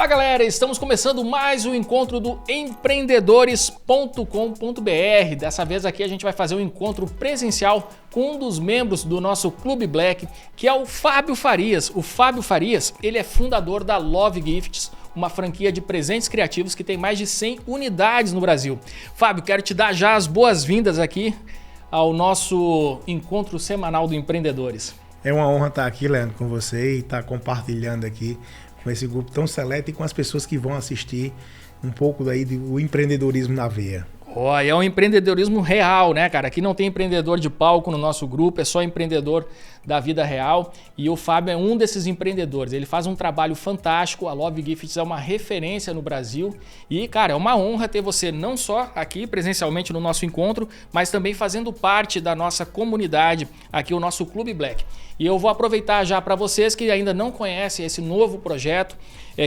Galera, estamos começando mais um encontro do empreendedores.com.br. Dessa vez aqui a gente vai fazer um encontro presencial com um dos membros do nosso Clube Black, que é o Fábio Farias. O Fábio Farias, ele é fundador da Love Gifts, uma franquia de presentes criativos que tem mais de 100 unidades no Brasil. Fábio, quero te dar já as boas-vindas aqui ao nosso encontro semanal do Empreendedores. É uma honra estar aqui, Leandro, com você e estar compartilhando aqui com esse grupo tão seleto e com as pessoas que vão assistir um pouco daí do empreendedorismo na veia. É um empreendedorismo real, né, cara? Aqui não tem empreendedor de palco no nosso grupo, é só empreendedor da vida real. E o Fábio é um desses empreendedores. Ele faz um trabalho fantástico. A Love Gifts é uma referência no Brasil. E, cara, é uma honra ter você não só aqui presencialmente no nosso encontro, mas também fazendo parte da nossa comunidade, aqui o nosso Clube Black. E eu vou aproveitar já para vocês que ainda não conhecem esse novo projeto,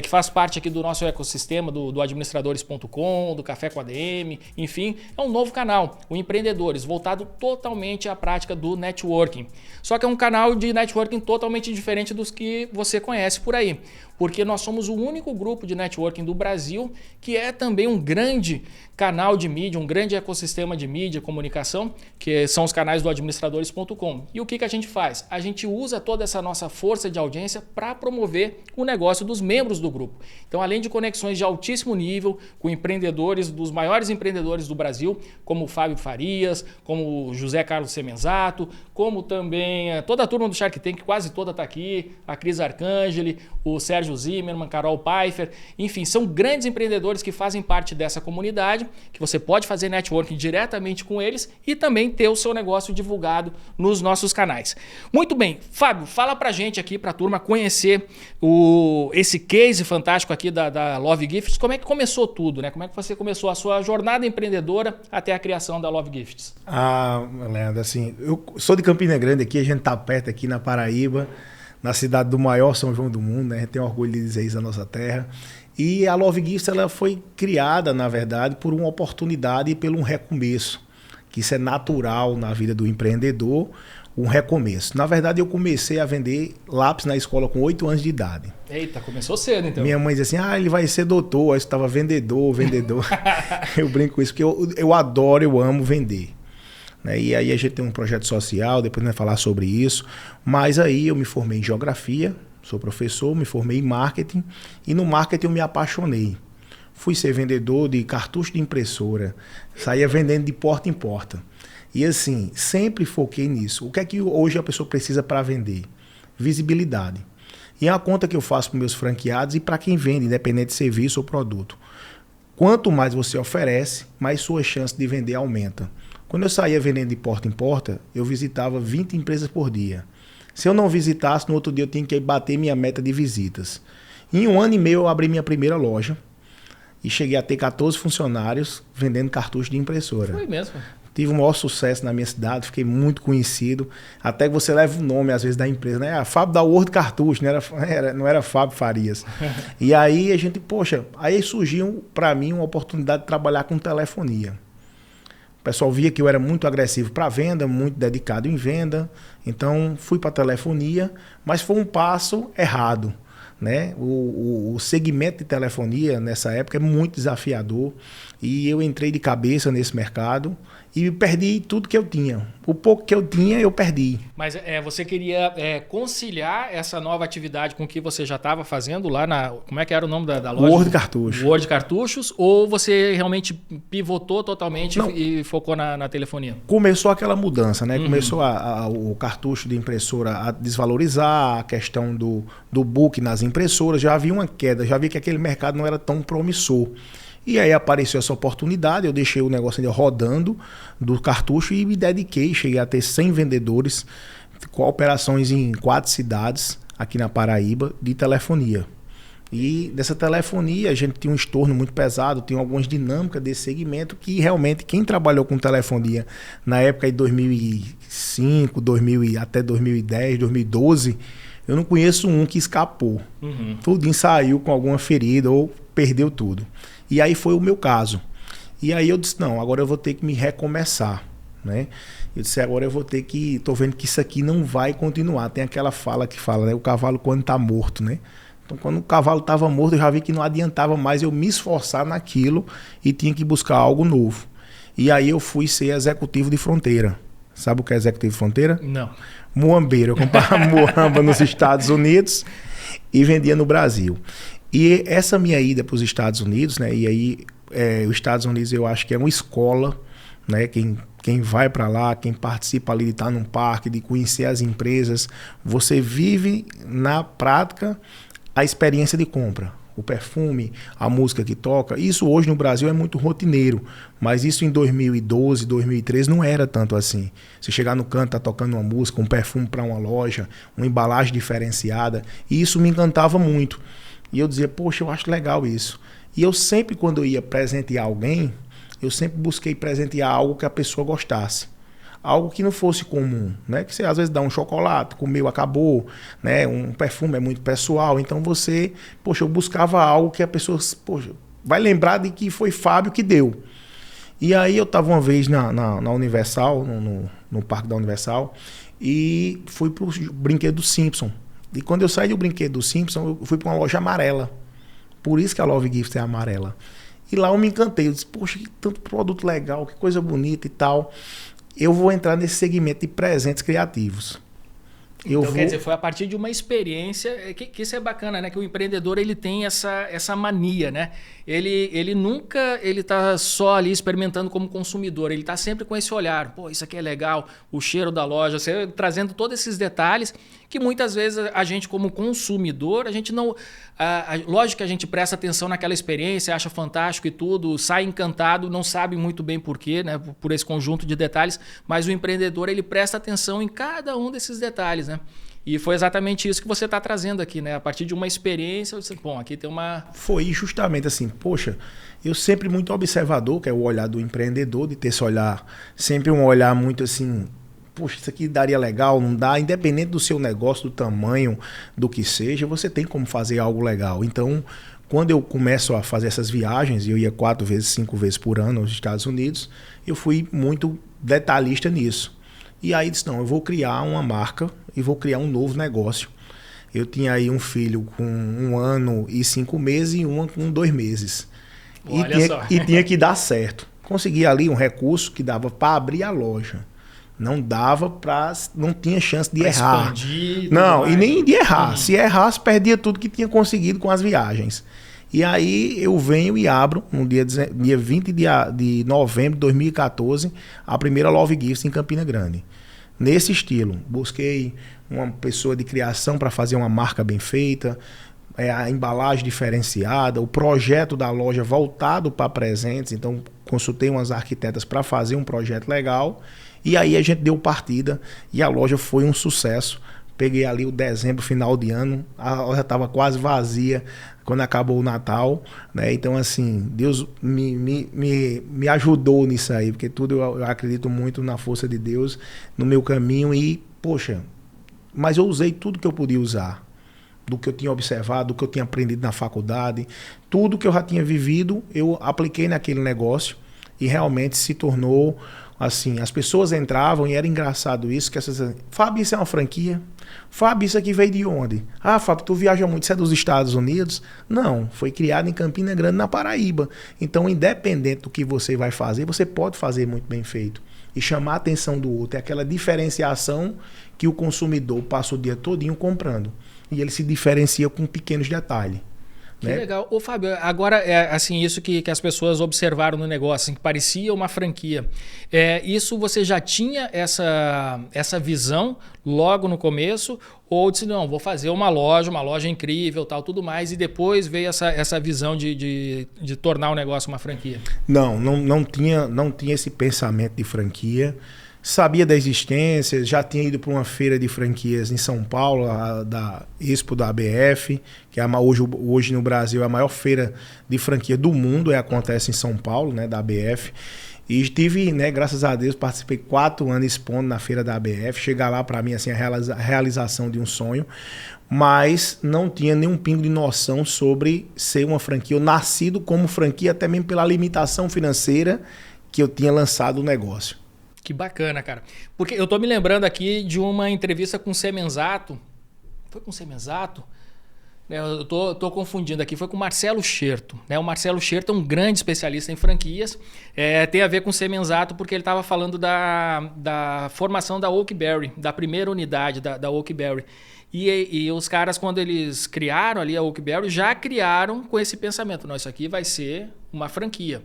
que faz parte aqui do nosso ecossistema, do administradores.com, do Café com ADM, enfim, é um novo canal, o Empreendedores, voltado totalmente à prática do networking. Só que é um canal de networking totalmente diferente dos que você conhece por aí, porque nós somos o único grupo de networking do Brasil que é também um grande canal de mídia, um grande ecossistema de mídia, comunicação, que são os canais do administradores.com. E o que a gente faz? A gente usa toda essa nossa força de audiência para promover o negócio dos membros do grupo. Então, além de conexões de altíssimo nível com empreendedores, dos maiores empreendedores do Brasil, como o Fábio Farias, como o José Carlos Semenzato, como também toda a turma do Shark Tank, quase toda está aqui, a Cris Arcangeli, o Sérgio Zimmermann, Carol Pfeiffer, enfim, são grandes empreendedores que fazem parte dessa comunidade, que você pode fazer networking diretamente com eles e também ter o seu negócio divulgado nos nossos canais. Muito bem, Fábio, fala pra gente aqui, pra turma conhecer esse case fantástico aqui da Love Gifts, como é que começou tudo, né? Como é que você começou a sua jornada empreendedora até a criação da Love Gifts? Leandro, assim, eu sou de Campina Grande aqui, a gente tá perto aqui na Paraíba, na cidade do maior São João do mundo, né? A gente tem orgulho de dizer isso na nossa terra. E a Love Gifts, ela foi criada, na verdade, por uma oportunidade e por um recomeço, que isso é natural na vida do empreendedor, um recomeço. Na verdade, eu comecei a vender lápis na escola com 8 anos de idade. Eita, começou cedo, então. Minha mãe dizia assim, ele vai ser doutor, aí eu estava vendedor. Eu brinco com isso, porque eu adoro, eu amo vender. E aí a gente tem um projeto social, depois a gente vai falar sobre isso, mas aí eu me formei em geografia, sou professor, me formei em marketing e no marketing eu me apaixonei. Fui ser vendedor de cartucho de impressora, saía vendendo de porta em porta. E assim, sempre foquei nisso. O que é que hoje a pessoa precisa para vender? Visibilidade. E é uma conta que eu faço para meus franqueados e para quem vende, independente de serviço ou produto. Quanto mais você oferece, mais sua chance de vender aumenta. Quando eu saía vendendo de porta em porta, eu visitava 20 empresas por dia. Se eu não visitasse, no outro dia eu tinha que bater minha meta de visitas. Em 1 ano e meio eu abri minha primeira loja e cheguei a ter 14 funcionários vendendo cartuchos de impressora. Foi mesmo? Tive o maior sucesso na minha cidade, fiquei muito conhecido. Até que você leva o nome, às vezes, da empresa, né? Fábio da World Cartucho, não era Fábio Farias. E aí a gente, aí surgiu para mim uma oportunidade de trabalhar com telefonia. O pessoal via que eu era muito agressivo para venda, muito dedicado em venda. Então, fui para a telefonia, mas foi um passo errado, né? O segmento de telefonia, nessa época, é muito desafiador. E eu entrei de cabeça nesse mercado e perdi tudo que eu tinha. O pouco que eu tinha, eu perdi. Mas você queria conciliar essa nova atividade com o que você já estava fazendo lá na... Como é que era o nome da loja? World Cartucho. World Cartuchos, ou você realmente pivotou totalmente e focou na telefonia? Começou aquela mudança, né? Começou o cartucho de impressora a desvalorizar, a questão do book nas impressoras, já havia uma queda, já vi que aquele mercado não era tão promissor. E aí apareceu essa oportunidade, eu deixei o negócio ainda rodando do cartucho e me dediquei, cheguei a ter 100 vendedores com operações em 4 cidades aqui na Paraíba de telefonia. E dessa telefonia a gente tinha um estorno muito pesado, tinha algumas dinâmicas desse segmento que realmente quem trabalhou com telefonia na época de 2005, até 2010, 2012, eu não conheço um que escapou. Tudinho saiu com alguma ferida ou perdeu tudo. E aí foi o meu caso. E aí eu disse, não, agora eu vou ter que me recomeçar, né? Eu disse, agora eu vou ter que... Tô vendo que isso aqui não vai continuar. Tem aquela fala que fala, né? O cavalo quando tá morto, né? Então, quando o cavalo estava morto, eu já vi que não adiantava mais eu me esforçar naquilo e tinha que buscar algo novo. E aí eu fui ser executivo de fronteira. Sabe o que é executivo de fronteira? Não. Muambeiro. Eu comprava muamba nos Estados Unidos e vendia no Brasil. E essa minha ida para os Estados Unidos, né? E aí os Estados Unidos eu acho que é uma escola, né? Quem vai para lá, quem participa ali de estar num parque, de conhecer as empresas, você vive na prática a experiência de compra. O perfume, a música que toca. Isso hoje no Brasil é muito rotineiro, mas isso em 2012, 2013 não era tanto assim. Você chegar no canto, tá tocando uma música, um perfume para uma loja, uma embalagem diferenciada, e isso me encantava muito. E eu dizia, poxa, eu acho legal isso. E eu sempre, quando eu ia presentear alguém, eu sempre busquei presentear algo que a pessoa gostasse. Algo que não fosse comum, né? Que você às vezes dá um chocolate, comeu, acabou, né? Um perfume é muito pessoal, então você, poxa, eu buscava algo que a pessoa, poxa, vai lembrar de que foi Fábio que deu. E aí eu estava uma vez na Universal, no parque da Universal, e fui pro brinquedo do Simpson. E quando eu saí do brinquedo do Simpson, eu fui para uma loja amarela. Por isso que a Love Gift é amarela. E lá eu me encantei, eu disse, poxa, que tanto produto legal, que coisa bonita e tal. Eu vou entrar nesse segmento de presentes criativos. Quer dizer, foi a partir de uma experiência, que isso é bacana, né? Que o empreendedor ele tem essa mania, né? Ele nunca está só ali experimentando como consumidor, ele está sempre com esse olhar, pô, isso aqui é legal, o cheiro da loja, você trazendo todos esses detalhes que muitas vezes a gente como consumidor, a gente não... lógico que a gente presta atenção naquela experiência, acha fantástico e tudo, sai encantado, não sabe muito bem porquê, né? Por esse conjunto de detalhes, mas o empreendedor ele presta atenção em cada um desses detalhes, né? E foi exatamente isso que você está trazendo aqui, né? A partir de uma experiência, você, bom, aqui tem uma... Foi justamente assim, poxa, eu sempre muito observador, que é o olhar do empreendedor, de ter esse olhar, sempre um olhar muito assim, poxa, isso aqui daria legal, não dá, independente do seu negócio, do tamanho, do que seja, você tem como fazer algo legal. Então, quando eu começo a fazer essas viagens, eu ia 4 vezes, 5 vezes por ano aos Estados Unidos, eu fui muito detalhista nisso. E aí disse, não, eu vou criar uma marca e vou criar um novo negócio. Eu tinha aí um filho com 1 ano e 5 meses e uma com 2 meses. E tinha que dar certo. Consegui ali um recurso que dava para abrir a loja. Não dava para... Não tinha chance de errar. Não, e nem de errar. Se errasse, perdia tudo que tinha conseguido com as viagens. E aí eu venho e abro, no dia 20 de novembro de 2014, a primeira Love Gift em Campina Grande. Nesse estilo, busquei uma pessoa de criação para fazer uma marca bem feita, a embalagem diferenciada, o projeto da loja voltado para presentes. Então, consultei umas arquitetas para fazer um projeto legal. E aí a gente deu partida e a loja foi um sucesso. Peguei ali o dezembro, final de ano, a loja estava quase vazia quando acabou o Natal, né? Então, assim, Deus me ajudou nisso aí, porque tudo eu acredito muito na força de Deus, no meu caminho e, poxa, mas eu usei tudo que eu podia usar, do que eu tinha observado, do que eu tinha aprendido na faculdade, tudo que eu já tinha vivido, eu apliquei naquele negócio e realmente se tornou... Assim, as pessoas entravam e era engraçado isso, que essas... Fábio, isso é uma franquia? Fábio, isso aqui veio de onde? Ah, Fábio, tu viaja muito, isso é dos Estados Unidos? Não, foi criado em Campina Grande, na Paraíba. Então, independente do que você vai fazer, você pode fazer muito bem feito. E chamar a atenção do outro. É aquela diferenciação que o consumidor passa o dia todinho comprando. E ele se diferencia com pequenos detalhes. Que legal. Ô, Fábio, agora, assim, isso que as pessoas observaram no negócio, assim, que parecia uma franquia. Isso você já tinha essa visão logo no começo? Ou disse, não, vou fazer uma loja incrível, tal, tudo mais, e depois veio essa visão de tornar o negócio uma franquia? Não tinha esse pensamento de franquia. Sabia da existência, já tinha ido para uma feira de franquias em São Paulo, da Expo da ABF, que é hoje no Brasil é a maior feira de franquia do mundo, acontece em São Paulo, né, da ABF. E estive, né, graças a Deus, participei 4 anos expondo na feira da ABF. Chegar lá para mim assim, a realização de um sonho, mas não tinha nenhum pingo de noção sobre ser uma franquia. Eu nascido como franquia até mesmo pela limitação financeira que eu tinha lançado o negócio. Que bacana, cara. Porque eu tô me lembrando aqui de uma entrevista com o Semenzato. Foi com o Semenzato? Eu tô confundindo aqui, foi com o Marcelo Scherto. Né? O Marcelo Scherto é um grande especialista em franquias. Tem a ver com o Semenzato, porque ele estava falando da formação da Oakberry, da primeira unidade da Oakberry. E os caras, quando eles criaram ali a Oakberry, já criaram com esse pensamento. Não, isso aqui vai ser uma franquia.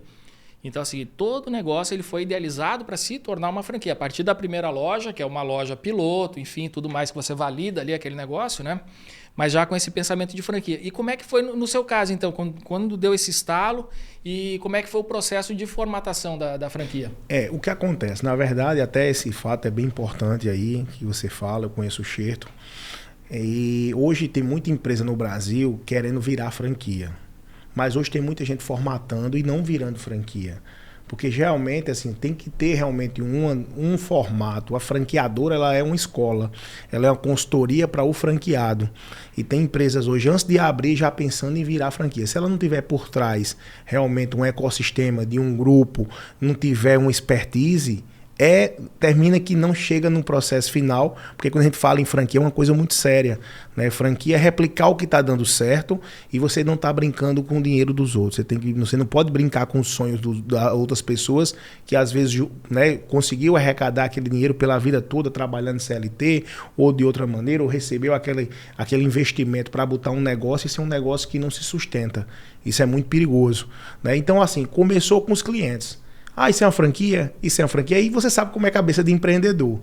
Então, assim, todo o negócio ele foi idealizado para se tornar uma franquia. A partir da primeira loja, que é uma loja piloto, enfim, tudo mais que você valida ali aquele negócio, né? Mas já com esse pensamento de franquia. E como é que foi no seu caso, então? Quando deu esse estalo e como é que foi o processo de formatação da franquia? O que acontece? Na verdade, até esse fato é bem importante aí, que você fala, eu conheço o Scherto. E hoje tem muita empresa no Brasil querendo virar franquia. Mas hoje tem muita gente formatando e não virando franquia. Porque geralmente assim, tem que ter realmente um formato. A franqueadora ela é uma escola, ela é uma consultoria para o franqueado. E tem empresas hoje, antes de abrir, já pensando em virar franquia. Se ela não tiver por trás realmente um ecossistema de um grupo, não tiver uma expertise, termina que não chega no processo final, porque quando a gente fala em franquia é uma coisa muito séria, né? Franquia é replicar o que está dando certo e você não está brincando com o dinheiro dos outros. Você não pode brincar com os sonhos das outras pessoas que às vezes, né, conseguiu arrecadar aquele dinheiro pela vida toda trabalhando em CLT ou de outra maneira, ou recebeu aquele investimento para botar um negócio e ser um negócio que não se sustenta. Isso é muito perigoso, né? Então assim, começou com os clientes. Isso é uma franquia? Isso é uma franquia. Aí você sabe como é a cabeça de empreendedor.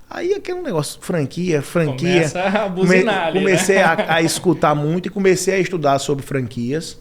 Aí aquele negócio, franquia. Começa a buzinar ali, comecei né? a escutar muito e comecei a estudar sobre franquias.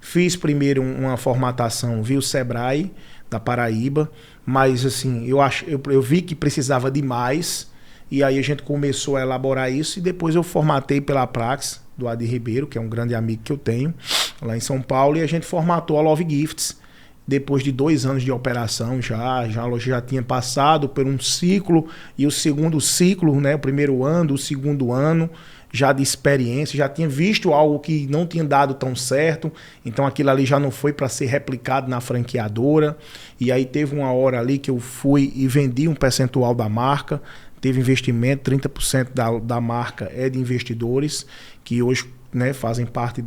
Fiz primeiro uma formatação via o Sebrae, da Paraíba. Mas assim, eu vi que precisava de mais. E aí a gente começou a elaborar isso. E depois eu formatei pela Praxis, do Adi Ribeiro, que é um grande amigo que eu tenho, lá em São Paulo. E a gente formatou a Love Gifts. Depois de 2 anos de operação, a loja já tinha passado por um ciclo, e o segundo ciclo, né, o primeiro ano, o segundo ano, já de experiência, já tinha visto algo que não tinha dado tão certo, então aquilo ali já não foi para ser replicado na franqueadora, e aí teve uma hora ali que eu fui e vendi um percentual da marca, teve investimento, 30% da marca é de investidores, que hoje, né, fazem parte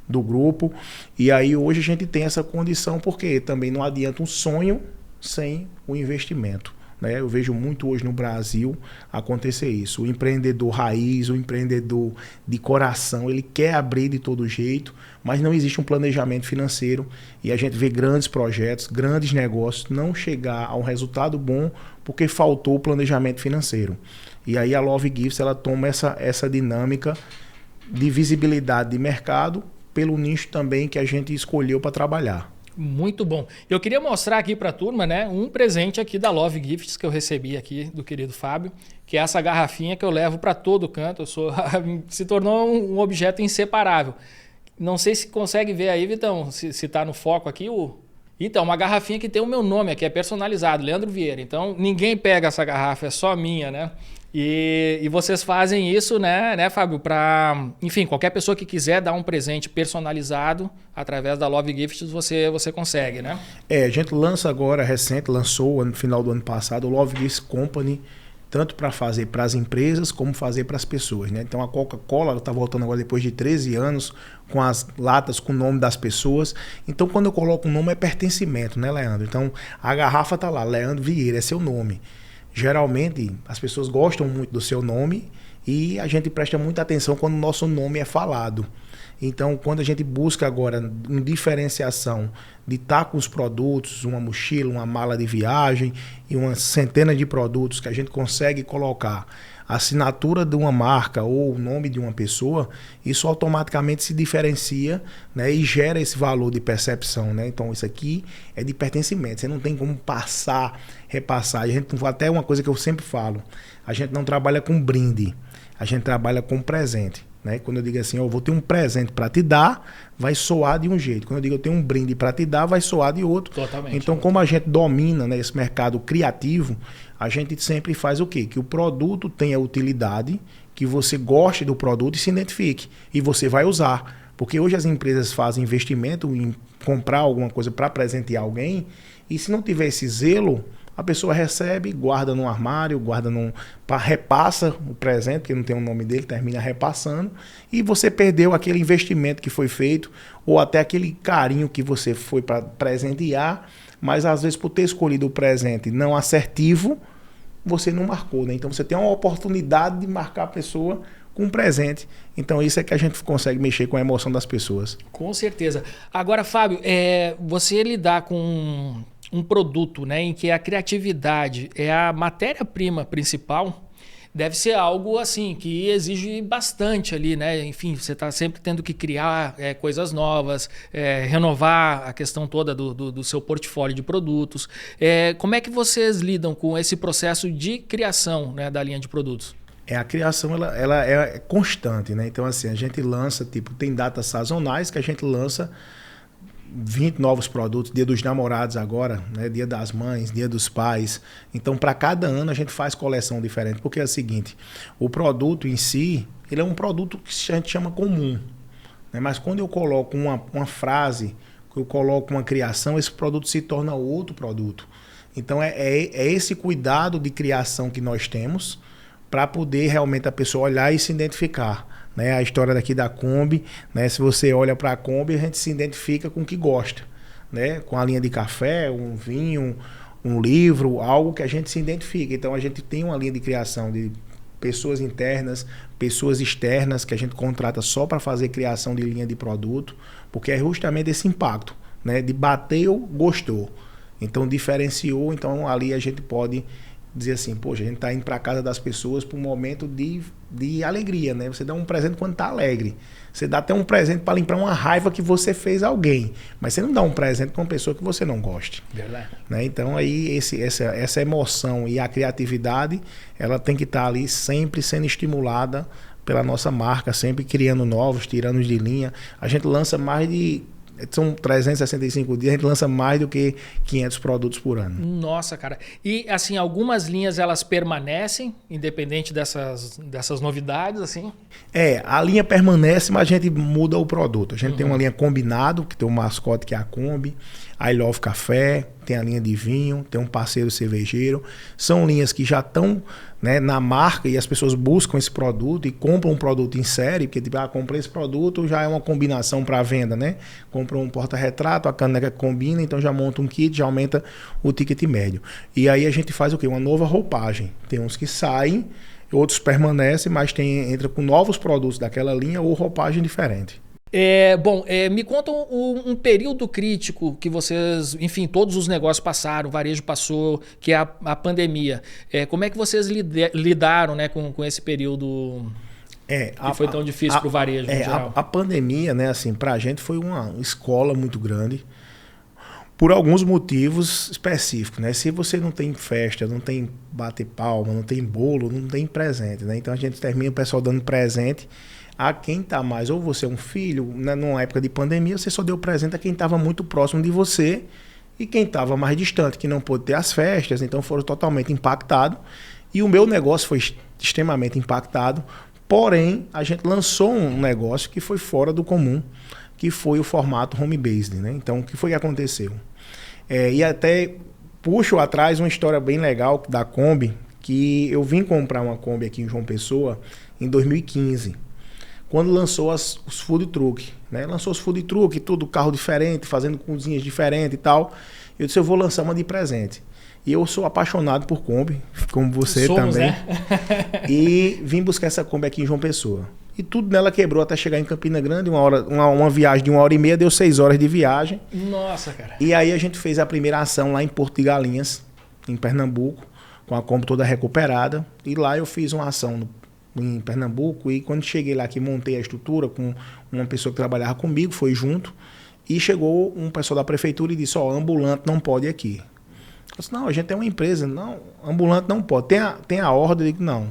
do grupo, e aí hoje a gente tem essa condição, porque também não adianta um sonho sem o investimento, né? Eu vejo muito hoje no Brasil acontecer isso, o empreendedor raiz, o empreendedor de coração, ele quer abrir de todo jeito, mas não existe um planejamento financeiro, e a gente vê grandes projetos, grandes negócios não chegar a um resultado bom porque faltou o planejamento financeiro. E aí a Love Gifts ela toma essa dinâmica de visibilidade de mercado pelo nicho também que a gente escolheu para trabalhar. Muito bom. Eu queria mostrar aqui para a turma, né, um presente aqui da Love Gifts que eu recebi aqui do querido Fábio, que é essa garrafinha que eu levo para todo canto. Se tornou um objeto inseparável. Não sei se consegue ver aí, Vitão, se está no foco aqui Então, uma garrafinha que tem o meu nome aqui, é personalizado, Leandro Vieira. Então, ninguém pega essa garrafa, é só minha, né? E vocês fazem isso, né, Fábio, para, enfim, qualquer pessoa que quiser dar um presente personalizado através da Love Gifts, você consegue, né? A gente lançou no final do ano passado o Love Gifts Company, tanto para fazer para as empresas como fazer para as pessoas, né? Então a Coca-Cola está voltando agora depois de 13 anos com as latas com o nome das pessoas. Então quando eu coloco o nome é pertencimento, né, Leandro? Então a garrafa tá lá, Leandro Vieira, é seu nome. Geralmente as pessoas gostam muito do seu nome e a gente presta muita atenção quando o nosso nome é falado. Então, quando a gente busca agora uma diferenciação de estar com os produtos, uma mochila, uma mala de viagem e uma centena de produtos que a gente consegue colocar a assinatura de uma marca ou o nome de uma pessoa, isso automaticamente se diferencia, né, e gera esse valor de percepção, né? Então, isso aqui é de pertencimento. Você não tem como repassar. Até uma coisa que eu sempre falo, a gente não trabalha com brinde, a gente trabalha com presente. Né? Quando eu digo assim, eu vou ter um presente para te dar, vai soar de um jeito. Quando eu digo eu tenho um brinde para te dar, vai soar de outro. Totalmente. Então, como a gente domina, né, esse mercado criativo, a gente sempre faz o quê? Que o produto tenha utilidade, que você goste do produto e se identifique. E você vai usar. Porque hoje as empresas fazem investimento em comprar alguma coisa para presentear alguém, e se não tiver esse zelo, A pessoa recebe, guarda num armário, repassa o presente, que não tem o nome dele, termina repassando, e você perdeu aquele investimento que foi feito, ou até aquele carinho que você foi para presentear, mas às vezes por ter escolhido o presente não assertivo, você não marcou, né? Então você tem uma oportunidade de marcar a pessoa com um presente. Então isso é que a gente consegue mexer com a emoção das pessoas. Com certeza. Agora, Fábio, você lidar com um produto, né, em que a criatividade é a matéria-prima principal, deve ser algo assim que exige bastante ali, né? Enfim, você está sempre tendo que criar coisas novas, renovar a questão toda do seu portfólio de produtos. Como é que vocês lidam com esse processo de criação, né, da linha de produtos? A criação ela é constante, né? Então, assim, a gente lança, tem datas sazonais que a gente lança 20 novos produtos, Dia dos Namorados agora, né? Dia das Mães, Dia dos Pais. Então, para cada ano a gente faz coleção diferente, porque é o seguinte, o produto em si, ele é um produto que a gente chama comum, né? Mas quando eu coloco uma frase, eu coloco uma criação, esse produto se torna outro produto. Então, é esse cuidado de criação que nós temos para poder realmente a pessoa olhar e se identificar. Né? A história daqui da Kombi, né? Se você olha para a Kombi, a gente se identifica com o que gosta. Né? Com a linha de café, um vinho, um livro, algo que a gente se identifica. Então a gente tem uma linha de criação de pessoas internas, pessoas externas, que a gente contrata só para fazer criação de linha de produto, porque é justamente esse impacto, né? De bateu, gostou. Então diferenciou, então ali a gente pode dizer assim, poxa, a gente está indo para a casa das pessoas para um momento de alegria, né? Você dá um presente quando está alegre. Você dá até um presente para limpar uma raiva que você fez a alguém. Mas você não dá um presente para uma pessoa que você não goste. Verdade. Né? Então aí essa emoção e a criatividade, ela tem que estar ali sempre sendo estimulada pela nossa marca, sempre criando novos, tirando de linha. A gente lança são 365 dias, a gente lança mais do que 500 produtos por ano. Nossa, cara. E, assim, algumas linhas, elas permanecem, independente dessas novidades, assim? A linha permanece, mas a gente muda o produto. A gente tem uma linha combinado, que tem um mascote que é a Kombi, I Love Café, tem a linha de vinho, tem um parceiro cervejeiro. São linhas que já estão, né, na marca e as pessoas buscam esse produto e compram um produto em série, porque tipo, comprei esse produto, já é uma combinação para venda, né? Comprou um porta-retrato, a caneca combina, então já monta um kit, já aumenta o ticket médio. E aí a gente faz o quê? Uma nova roupagem. Tem uns que saem, outros permanecem, mas entra com novos produtos daquela linha ou roupagem diferente. Me conta um período crítico que vocês, enfim, todos os negócios passaram, o varejo passou, que é a pandemia. Como é que vocês lidaram, né, com esse período que foi tão difícil para o varejo em geral? A pandemia, né, assim, para a gente foi uma escola muito grande, por alguns motivos específicos, né? Se você não tem festa, não tem bater palma, não tem bolo, não tem presente, né? Então a gente termina o pessoal dando presente a quem está mais, ou você é um filho, né, numa época de pandemia, você só deu presente a quem estava muito próximo de você e quem estava mais distante, que não pôde ter as festas, então foram totalmente impactados. E o meu negócio foi extremamente impactado, porém, a gente lançou um negócio que foi fora do comum, que foi o formato home-based, né? Então, o que foi que aconteceu? E até puxo atrás uma história bem legal da Kombi, que eu vim comprar uma Kombi aqui em João Pessoa em 2015. Quando lançou os food truck, né? Lançou os food truck, tudo carro diferente, fazendo cozinhas diferentes e tal. Eu disse, eu vou lançar uma de presente. E eu sou apaixonado por Kombi, como você também. Né? E vim buscar essa Kombi aqui em João Pessoa. E tudo nela quebrou até chegar em Campina Grande, uma viagem de 1h30, deu 6 horas de viagem. Nossa, cara. E aí a gente fez a primeira ação lá em Porto de Galinhas, em Pernambuco, com a Kombi toda recuperada. E lá eu fiz uma ação em Pernambuco, e quando cheguei lá que montei a estrutura com uma pessoa que trabalhava comigo, foi junto, e chegou um pessoal da prefeitura e disse, ambulante não pode ir aqui. Eu disse, não, a gente é uma empresa, não, ambulante não pode. Tem a ordem? Eu digo, não.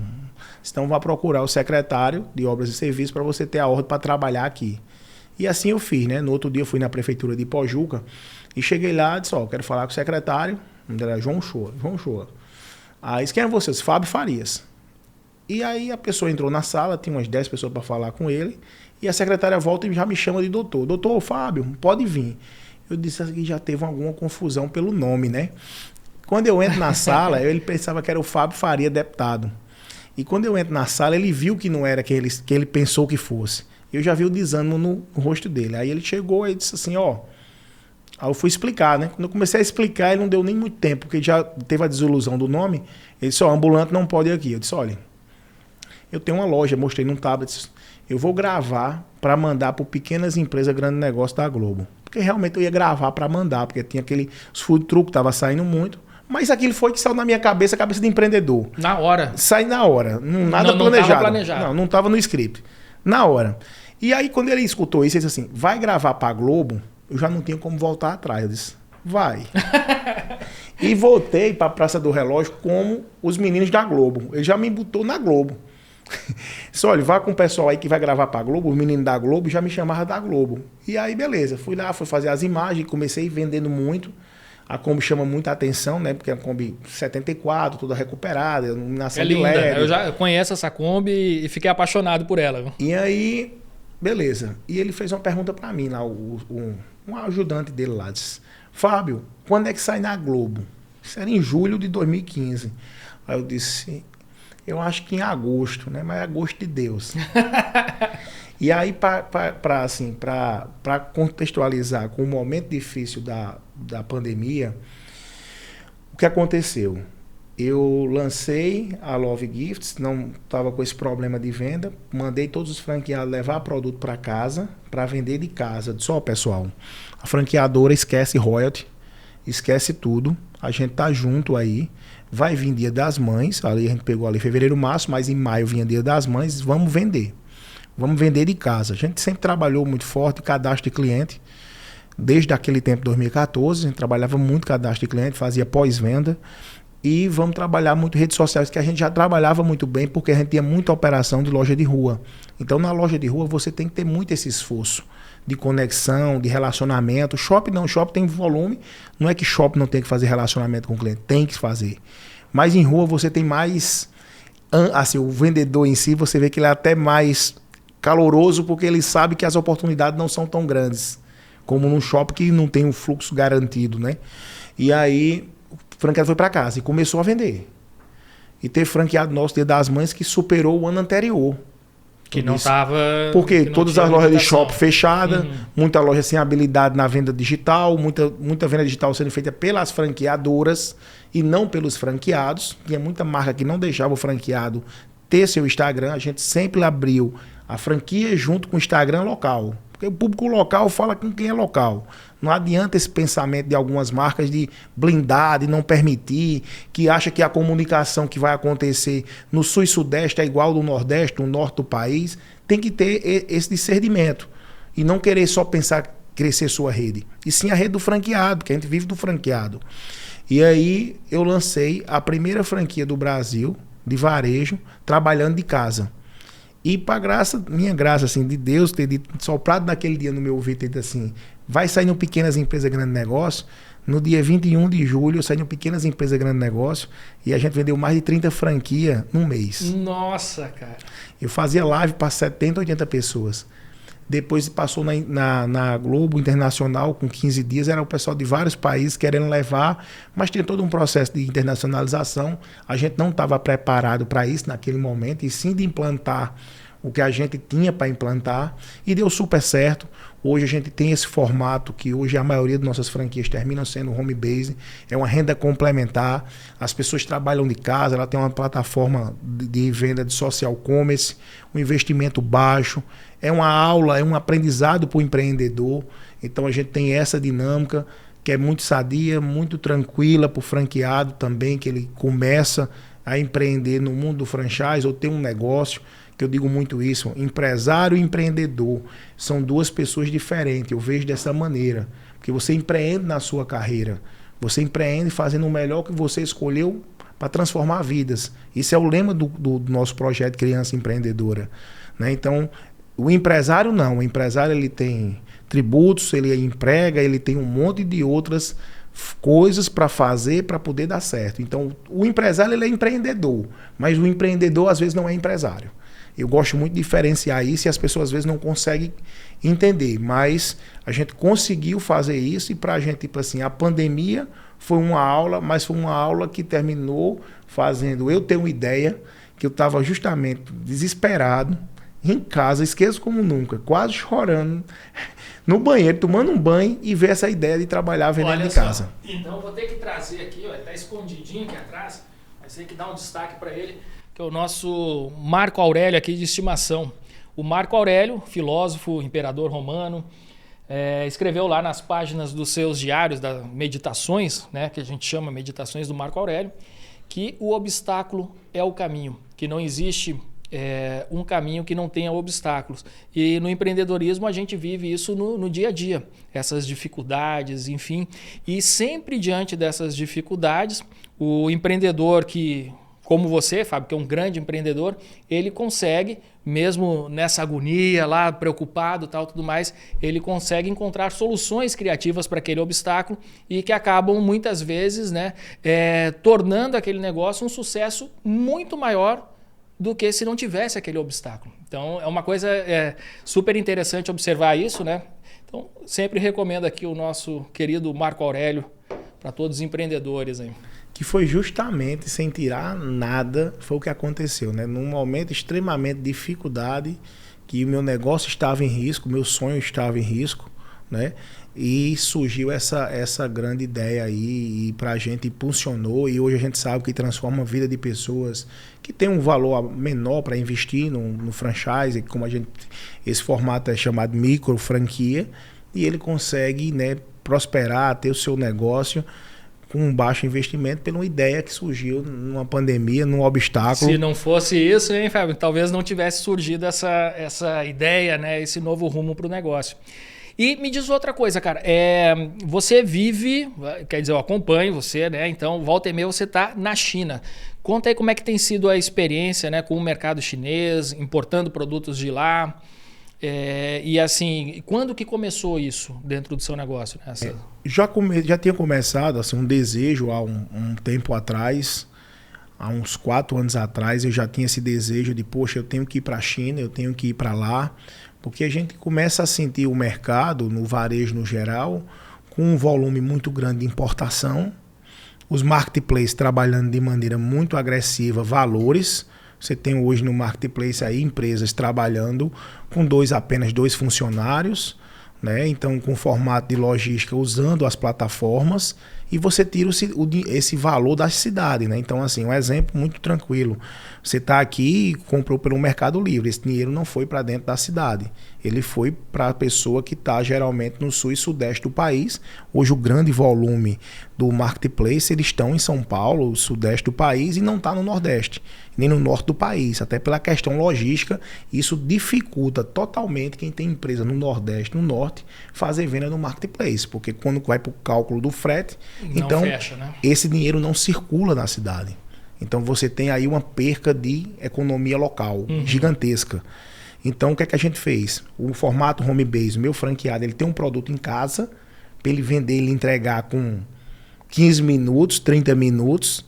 Então vá procurar o secretário de Obras e Serviços para você ter a ordem para trabalhar aqui. E assim eu fiz, né? No outro dia eu fui na prefeitura de Pojuca e cheguei lá e disse, eu quero falar com o secretário, o nome dele era João Shoa. Aí disse, quem é você? Eu disse, Fábio Farias. E aí a pessoa entrou na sala, tinha umas 10 pessoas para falar com ele, e a secretária volta e já me chama de doutor. Doutor Fábio, pode vir. Eu disse que já teve alguma confusão pelo nome, né? Quando eu entro na sala, ele pensava que era o Fábio Faria, deputado. E quando eu entro na sala, ele viu que não era que ele pensou que fosse. Eu já vi o desânimo no rosto dele. Aí ele chegou e disse assim, ó... Aí eu fui explicar, né? Quando eu comecei a explicar, ele não deu nem muito tempo, porque já teve a desilusão do nome. Ele disse, ó, ambulante não pode ir aqui. Eu disse, olha, eu tenho uma loja, mostrei num tablet, eu vou gravar para mandar para pequenas empresas, grande negócio da Globo. Porque realmente eu ia gravar para mandar, porque tinha os food truck, tava saindo muito. Mas aquilo foi que saiu na minha cabeça, cabeça de empreendedor. Na hora. Sai na hora, nada planejado. Não estava planejado. Não estava no script. Na hora. E aí quando ele escutou isso, ele disse assim, vai gravar para Globo? Eu já não tinha como voltar atrás. Eu disse, vai. E voltei para a Praça do Relógio como os meninos da Globo. Ele já me botou na Globo. Disse, olha, vá com o pessoal aí que vai gravar para a Globo, os meninos da Globo, já me chamavam da Globo. E aí, beleza. Fui lá, fui fazer as imagens, comecei vendendo muito. A Kombi chama muita atenção, né? Porque é a Kombi 74, toda recuperada, iluminação de linda. LED. Eu já conheço essa Kombi e fiquei apaixonado por ela. Viu? E aí, beleza. E ele fez uma pergunta para mim lá, um ajudante dele lá, disse, Fábio, quando é que sai na Globo? Isso era em julho de 2015. Aí eu disse, eu acho que em agosto, né? Mas é agosto de Deus. E aí, para contextualizar com o momento difícil da pandemia, o que aconteceu? Eu lancei a Love Gifts, não estava com esse problema de venda, mandei todos os franqueados levar produto para casa, para vender de casa. Disse, ó, pessoal, a franqueadora esquece royalty, esquece tudo, a gente tá junto aí, vai vir Dia das Mães, ali a gente pegou ali fevereiro, março, mas em maio vinha Dia das Mães, vamos vender de casa. A gente sempre trabalhou muito forte, cadastro de cliente, desde aquele tempo, 2014, a gente trabalhava muito cadastro de cliente, fazia pós-venda, e vamos trabalhar muito redes sociais, que a gente já trabalhava muito bem, porque a gente tinha muita operação de loja de rua. Então, na loja de rua, você tem que ter muito esse esforço de conexão, de relacionamento. Shopping não, shopping tem volume. Não é que shopping não tem que fazer relacionamento com o cliente, tem que fazer. Mas em rua, você tem mais... Assim, o vendedor em si, você vê que ele é até mais caloroso, porque ele sabe que as oportunidades não são tão grandes, como num shopping que não tem um fluxo garantido, né? E aí... o franqueado foi para casa e começou a vender. E teve franqueado nosso Dia das Mães que superou o ano anterior. Que não estava... Porque todas as lojas de shopping fechadas, muita loja sem habilidade na venda digital, muita venda digital sendo feita pelas franqueadoras e não pelos franqueados. Tinha muita marca que não deixava o franqueado ter seu Instagram. A gente sempre abriu a franquia junto com o Instagram local. Porque o público local fala com quem é local. Não adianta esse pensamento de algumas marcas de blindar, de não permitir, que acha que a comunicação que vai acontecer no sul e sudeste é igual do nordeste, no norte do país. Tem que ter esse discernimento. E não querer só pensar crescer sua rede. E sim a rede do franqueado, porque a gente vive do franqueado. E aí eu lancei a primeira franquia do Brasil, de varejo, trabalhando de casa. E para minha graça, assim, de Deus ter dito, soprado naquele dia no meu ouvido, ter dito assim, vai sair no Pequenas Empresas Grande Negócio. No dia 21 de julho, eu saí no Pequenas Empresas Grande Negócio e a gente vendeu mais de 30 franquias num mês. Nossa, cara. Eu fazia live para 70, 80 pessoas. Depois passou na Globo Internacional com 15 dias, era o pessoal de vários países querendo levar, mas tinha todo um processo de internacionalização. A gente não estava preparado para isso naquele momento, e sim de implantar o que a gente tinha para implantar, e deu super certo. Hoje a gente tem esse formato que hoje a maioria das nossas franquias terminam sendo home base, é uma renda complementar, as pessoas trabalham de casa, ela tem uma plataforma de venda de social commerce, um investimento baixo, é uma aula, é um aprendizado para o empreendedor. Então a gente tem essa dinâmica que é muito sadia, muito tranquila para o franqueado também, que ele começa a empreender no mundo do franchise ou ter um negócio, que eu digo muito isso, empresário e empreendedor são duas pessoas diferentes, eu vejo dessa maneira, porque você empreende na sua carreira, você empreende fazendo o melhor que você escolheu para transformar vidas. Isso é o lema do nosso projeto Criança Empreendedora, né? Então, o empresário não, o empresário ele tem tributos, ele emprega, ele tem um monte de outras coisas para fazer para poder dar certo. Então, o empresário ele é empreendedor, mas o empreendedor às vezes não é empresário. Eu gosto muito de diferenciar isso e as pessoas às vezes não conseguem entender, mas a gente conseguiu fazer isso e para a gente, tipo assim, a pandemia foi uma aula, mas foi uma aula que terminou fazendo eu ter uma ideia, que eu estava justamente desesperado, em casa, esqueço como nunca, quase chorando, no banheiro, tomando um banho e ver essa ideia de trabalhar vendendo de casa. Então eu vou ter que trazer aqui, ó, tá escondidinho aqui atrás, mas tem que dar um destaque para ele, que é o nosso Marco Aurélio aqui de estimação. O Marco Aurélio, filósofo, imperador romano, escreveu lá nas páginas dos seus diários, das meditações, né, que a gente chama meditações do Marco Aurélio, que o obstáculo é o caminho, que não existe um caminho que não tenha obstáculos. E no empreendedorismo a gente vive isso no dia a dia, essas dificuldades, enfim. E sempre diante dessas dificuldades, o empreendedor que, como você, Fábio, que é um grande empreendedor, ele consegue, mesmo nessa agonia lá, preocupado, tal, tudo mais, ele consegue encontrar soluções criativas para aquele obstáculo e que acabam muitas vezes, né, tornando aquele negócio um sucesso muito maior do que se não tivesse aquele obstáculo. Então é uma coisa super interessante observar isso, né? Então sempre recomendo aqui o nosso querido Marco Aurélio para todos os empreendedores aí. Que foi justamente sem tirar nada, foi o que aconteceu, né? Num momento extremamente de dificuldade, que o meu negócio estava em risco, meu sonho estava em risco, né? E surgiu essa grande ideia aí, e para a gente impulsionou, e hoje a gente sabe que transforma a vida de pessoas que tem um valor menor para investir no franchise, como esse formato é chamado micro franquia, e ele consegue, né, prosperar, ter o seu negócio com um baixo investimento pela uma ideia que surgiu numa pandemia, num obstáculo. Se não fosse isso, hein, Fábio, talvez não tivesse surgido essa ideia, né, esse novo rumo para o negócio. E me diz outra coisa, cara, você vive, quer dizer, eu acompanho você, né? Então, volta e meia você está na China. Conta aí como é que tem sido a experiência, né, com o mercado chinês, importando produtos de lá. E assim, quando que começou isso dentro do seu negócio? Né? Já tinha começado assim, um desejo há um tempo atrás, há uns 4 anos atrás, eu já tinha esse desejo de, poxa, eu tenho que ir para a China, eu tenho que ir para lá, porque a gente começa a sentir o mercado, no varejo no geral, com um volume muito grande de importação, os marketplaces trabalhando de maneira muito agressiva, valores. Você tem hoje no marketplace aí empresas trabalhando com apenas dois funcionários, né? Então com formato de logística usando as plataformas, e você tira esse valor da cidade, né? Então assim, um exemplo muito tranquilo. Você está aqui e comprou pelo Mercado Livre, esse dinheiro não foi para dentro da cidade, ele foi para a pessoa que está geralmente no sul e sudeste do país. Hoje o grande volume do marketplace, eles estão em São Paulo, sudeste do país, e não está no nordeste, nem no norte do país, até pela questão logística. Isso dificulta totalmente quem tem empresa no nordeste, no norte, fazer venda no marketplace, porque quando vai para o cálculo do frete, não então fecha, né? Esse dinheiro não circula na cidade. Então você tem aí uma perca de economia local gigantesca. Então o que é que a gente fez? O formato home base, o meu franqueado, ele tem um produto em casa, para ele vender, ele entregar com 15 minutos, 30 minutos.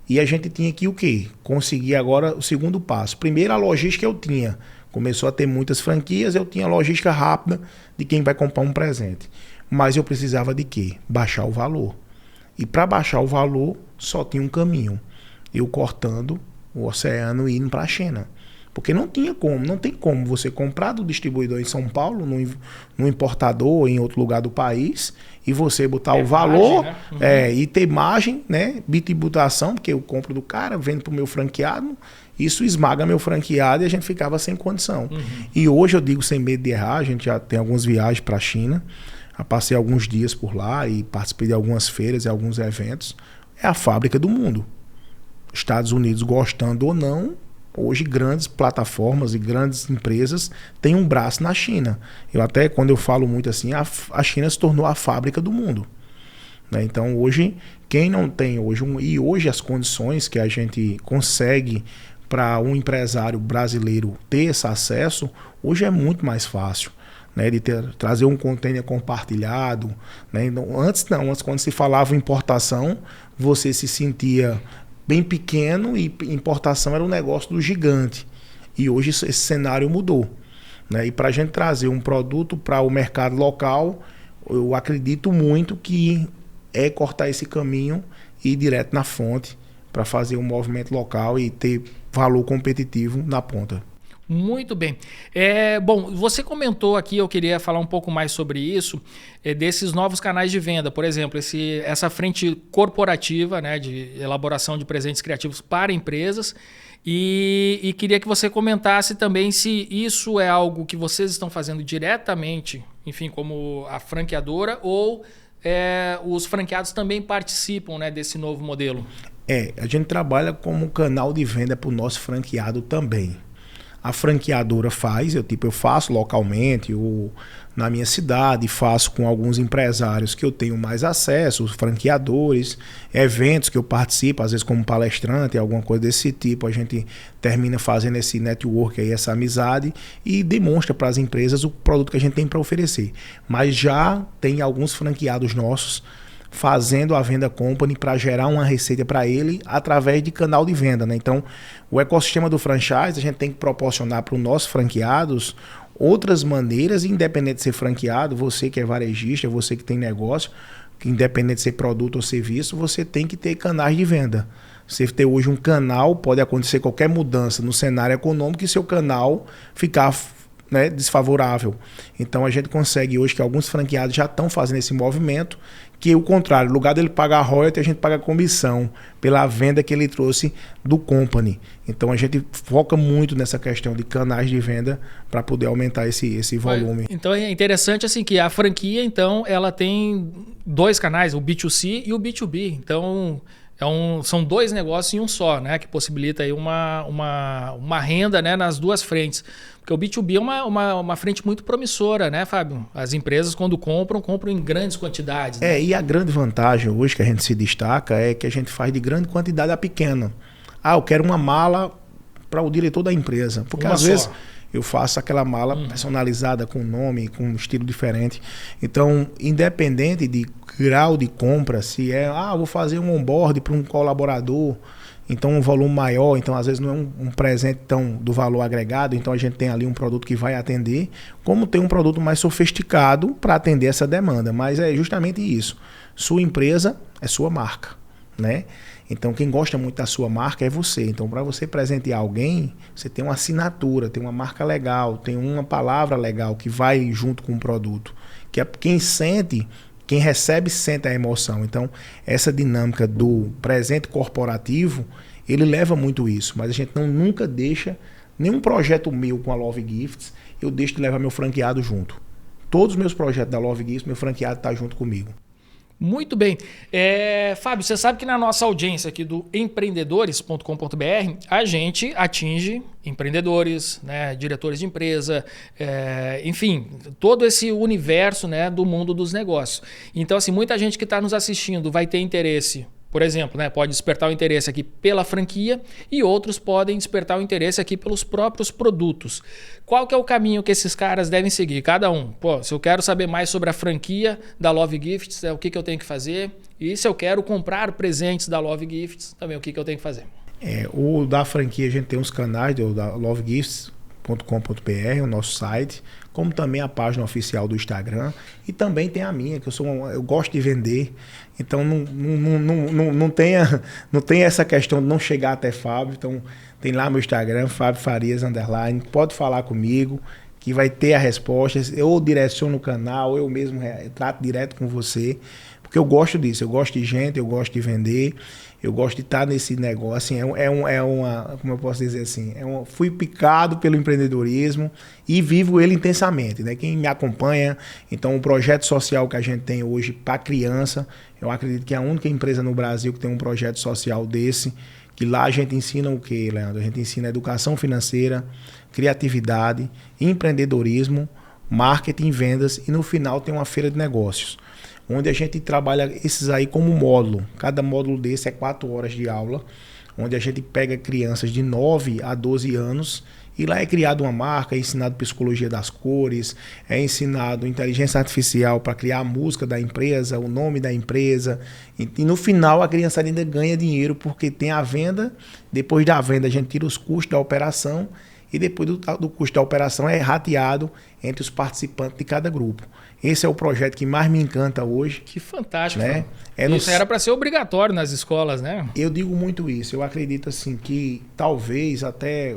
E a gente tinha que o quê? Conseguir agora o segundo passo. Primeiro, a logística eu tinha. Começou a ter muitas franquias, eu tinha a logística rápida de quem vai comprar um presente. Mas eu precisava de quê? Baixar o valor. E para baixar o valor, só tinha um caminho. Eu cortando o oceano e indo para a China. Porque não tem como você comprar do distribuidor em São Paulo, num importador em outro lugar do país, e você botar o valor, margem, né? E ter margem, né? Bitributação, porque eu compro do cara, vendo para o meu franqueado, isso esmaga meu franqueado e a gente ficava sem condição. E hoje eu digo sem medo de errar, a gente já tem algumas viagens para a China, eu passei alguns dias por lá e participei de algumas feiras e alguns eventos. É a fábrica do mundo. Estados Unidos, gostando ou não, hoje grandes plataformas e grandes empresas têm um braço na China. Eu até, quando eu falo muito assim, a China se tornou a fábrica do mundo, né? Então hoje, quem não tem hoje as condições que a gente consegue para um empresário brasileiro ter esse acesso, hoje é muito mais fácil, né, de trazer um container compartilhado, né? Antes quando se falava importação, você se sentia bem pequeno e importação era um negócio do gigante. E hoje esse cenário mudou, né? E para a gente trazer um produto para o mercado local, eu acredito muito que é cortar esse caminho e ir direto na fonte para fazer um movimento local e ter valor competitivo na ponta. Muito bem. Bom, você comentou aqui, eu queria falar um pouco mais sobre isso, desses novos canais de venda. Por exemplo, essa frente corporativa, né, de elaboração de presentes criativos para empresas. E queria que você comentasse também se isso é algo que vocês estão fazendo diretamente, enfim, como a franqueadora, ou os franqueados também participam, né, desse novo modelo. A gente trabalha como canal de venda para o nosso franqueado também. A franqueadora faz, eu faço localmente ou na minha cidade, faço com alguns empresários que eu tenho mais acesso, os franqueadores, eventos que eu participo, às vezes como palestrante, alguma coisa desse tipo, a gente termina fazendo esse network aí, essa amizade e demonstra para as empresas o produto que a gente tem para oferecer. Mas já tem alguns franqueados nossos fazendo a venda company para gerar uma receita para ele através de canal de venda, né? Então, o ecossistema do franchise, a gente tem que proporcionar para os nossos franqueados outras maneiras, independente de ser franqueado, você que é varejista, você que tem negócio, independente de ser produto ou serviço, você tem que ter canais de venda. Você ter hoje um canal, pode acontecer qualquer mudança no cenário econômico e seu canal ficar, né, desfavorável. Então a gente consegue hoje que alguns franqueados já estão fazendo esse movimento, que o contrário, no lugar dele pagar royalty, a gente paga comissão pela venda que ele trouxe do company. Então a gente foca muito nessa questão de canais de venda para poder aumentar esse volume. Então é interessante assim que a franquia, então, ela tem dois canais, o B2C e o B2B. Então são dois negócios em um só, né? Que possibilita aí uma renda, né, nas duas frentes. Porque o B2B é uma frente muito promissora, né, Fábio? As empresas, quando compram em grandes quantidades. Né? E a grande vantagem hoje que a gente se destaca é que a gente faz de grande quantidade a pequena. Eu quero uma mala para o diretor da empresa. Porque às vezes eu faço aquela mala personalizada com nome, com um estilo diferente. Então, independente de grau de compra, se vou fazer um onboard para um colaborador, então um volume maior, então às vezes não é um presente tão do valor agregado, então a gente tem ali um produto que vai atender, como tem um produto mais sofisticado para atender essa demanda. Mas é justamente isso. Sua empresa é sua marca, né? Então quem gosta muito da sua marca é você. Então para você presentear alguém, você tem uma assinatura, tem uma marca legal, tem uma palavra legal que vai junto com o produto. Que é quem recebe sente a emoção. Então essa dinâmica do presente corporativo, ele leva muito isso. Mas a gente nunca deixa nenhum projeto meu com a Love Gifts, eu deixo de levar meu franqueado junto. Todos os meus projetos da Love Gifts, meu franqueado está junto comigo. Muito bem. Fábio, você sabe que na nossa audiência aqui do empreendedores.com.br, a gente atinge empreendedores, né, diretores de empresa, enfim, todo esse universo, né, do mundo dos negócios. Então, assim, muita gente que está nos assistindo vai ter interesse, por exemplo, né, pode despertar o interesse aqui pela franquia e outros podem despertar o interesse aqui pelos próprios produtos. Qual que é o caminho que esses caras devem seguir? Cada um. Se eu quero saber mais sobre a franquia da Love Gifts, o que eu tenho que fazer? E se eu quero comprar presentes da Love Gifts, também o que eu tenho que fazer? O da franquia, a gente tem uns canais da lovegifts.com.br, o nosso site, como também a página oficial do Instagram, e também tem a minha, que eu gosto de vender, então não tem essa questão de não chegar até Fábio. Então tem lá meu Instagram, Fábio Farias _, pode falar comigo que vai ter a resposta, eu direciono o canal, eu mesmo trato direto com você, porque eu gosto disso, eu gosto de gente, eu gosto de vender, eu gosto de estar nesse negócio, assim, como eu posso dizer assim, fui picado pelo empreendedorismo e vivo ele intensamente, né? Quem me acompanha, então o projeto social que a gente tem hoje para criança, eu acredito que é a única empresa no Brasil que tem um projeto social desse, que lá a gente ensina o quê, Leandro? A gente ensina educação financeira, criatividade, empreendedorismo, marketing, vendas e no final tem uma feira de negócios, onde a gente trabalha esses aí como módulo. Cada módulo desse é 4 horas de aula, onde a gente pega crianças de 9 a 12 anos e lá é criada uma marca, é ensinado psicologia das cores, é ensinado inteligência artificial para criar a música da empresa, o nome da empresa. E no final a criança ainda ganha dinheiro porque tem a venda, depois da venda a gente tira os custos da operação e depois do custo da operação é rateado entre os participantes de cada grupo. Esse é o projeto que mais me encanta hoje. Que fantástico. Né? Isso era para ser obrigatório nas escolas, né? Eu digo muito isso. Eu acredito assim que talvez até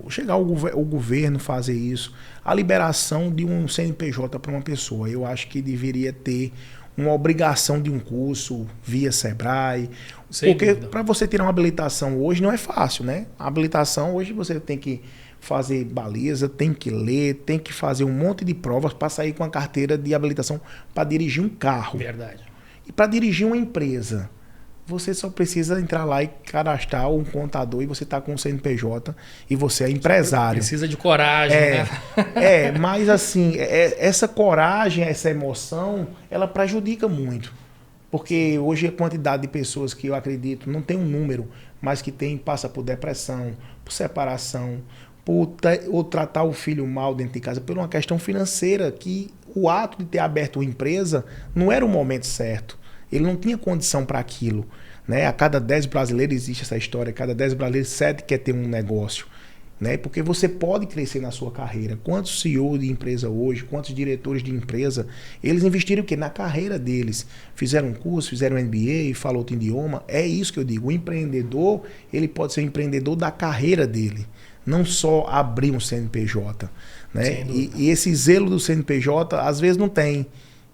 chegar o governo fazer isso, a liberação de um CNPJ para uma pessoa. Eu acho que deveria ter uma obrigação de um curso via Sebrae. Porque para você tirar uma habilitação hoje não é fácil, né? A habilitação hoje você tem que fazer baliza, tem que ler, tem que fazer um monte de provas para sair com a carteira de habilitação para dirigir um carro. Verdade. E para dirigir uma empresa, você só precisa entrar lá e cadastrar um contador e você está com o CNPJ e você é empresário. Precisa de coragem, né? Mas assim, essa coragem, essa emoção, ela prejudica muito. Porque hoje a quantidade de pessoas que eu acredito, não tem um número, mas que passa por depressão, por separação, ou tratar o filho mal dentro de casa, por uma questão financeira, que o ato de ter aberto uma empresa não era o momento certo. Ele não tinha condição para aquilo. Né? A cada 10 brasileiros existe essa história, a cada 10 brasileiros 7 quer ter um negócio. Né? Porque você pode crescer na sua carreira. Quantos CEO de empresa hoje, quantos diretores de empresa, eles investiram o quê? Na carreira deles. Fizeram um curso, fizeram um MBA, falou outro idioma. É isso que eu digo. O empreendedor, ele pode ser um empreendedor da carreira dele. Não só abrir um CNPJ. Né? E esse zelo do CNPJ, às vezes, não tem.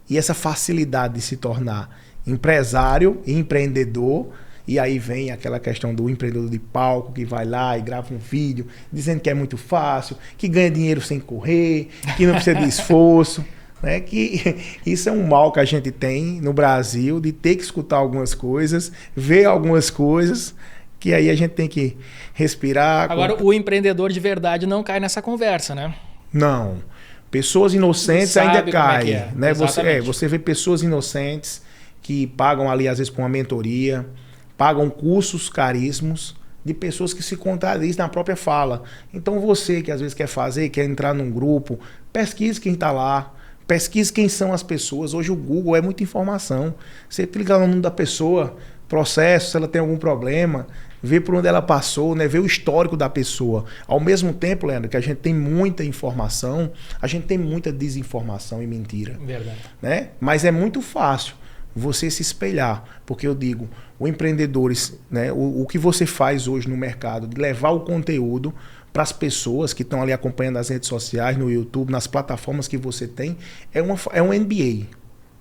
E essa facilidade de se tornar empresário e empreendedor. E aí vem aquela questão do empreendedor de palco que vai lá e grava um vídeo dizendo que é muito fácil, que ganha dinheiro sem correr, que não precisa de esforço. Né? Que isso é um mal que a gente tem no Brasil, de ter que escutar algumas coisas, ver algumas coisas, que aí a gente tem que respirar. Agora, o empreendedor de verdade não cai nessa conversa, né? Não. Pessoas inocentes ainda caem. Né? Você vê pessoas inocentes que pagam ali, às vezes, por uma mentoria, pagam cursos caríssimos de pessoas que se contradizem na própria fala. Então você que às vezes quer entrar num grupo, pesquise quem está lá, pesquise quem são as pessoas. Hoje o Google é muita informação. Você clica no nome da pessoa, processo, se ela tem algum problema, vê por onde ela passou, né? Vê o histórico da pessoa. Ao mesmo tempo, Leandro, que a gente tem muita informação, a gente tem muita desinformação e mentira. Verdade. Né? Mas é muito fácil você se espelhar, porque eu digo, o empreendedores, né, o que você faz hoje no mercado, de levar o conteúdo para as pessoas que estão ali acompanhando as redes sociais, no YouTube, nas plataformas que você tem, é um MBA.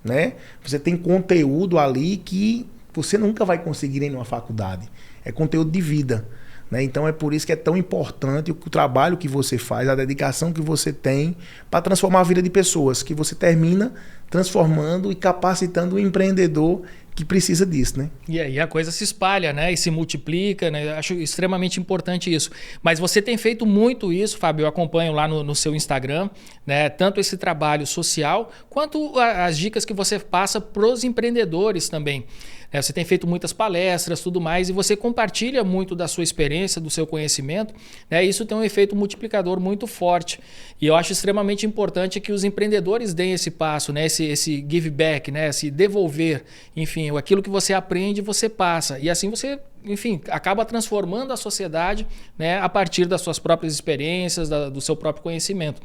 Né? Você tem conteúdo ali que você nunca vai conseguir em uma faculdade. É conteúdo de vida. Né? Então é por isso que é tão importante o trabalho que você faz, a dedicação que você tem para transformar a vida de pessoas, que você termina transformando e capacitando o empreendedor que precisa disso, né? E aí a coisa se espalha, né? E se multiplica, né? Eu acho extremamente importante isso. Mas você tem feito muito isso, Fábio, eu acompanho lá no seu Instagram, né? Tanto esse trabalho social, quanto as dicas que você passa para os empreendedores também. Você tem feito muitas palestras, tudo mais, e você compartilha muito da sua experiência, do seu conhecimento, né? Isso tem um efeito multiplicador muito forte. E eu acho extremamente importante que os empreendedores deem esse passo, né? Esse give back, né? Esse devolver, enfim, aquilo que você aprende, você passa. E assim você, enfim, acaba transformando a sociedade, né, a partir das suas próprias experiências, do seu próprio conhecimento.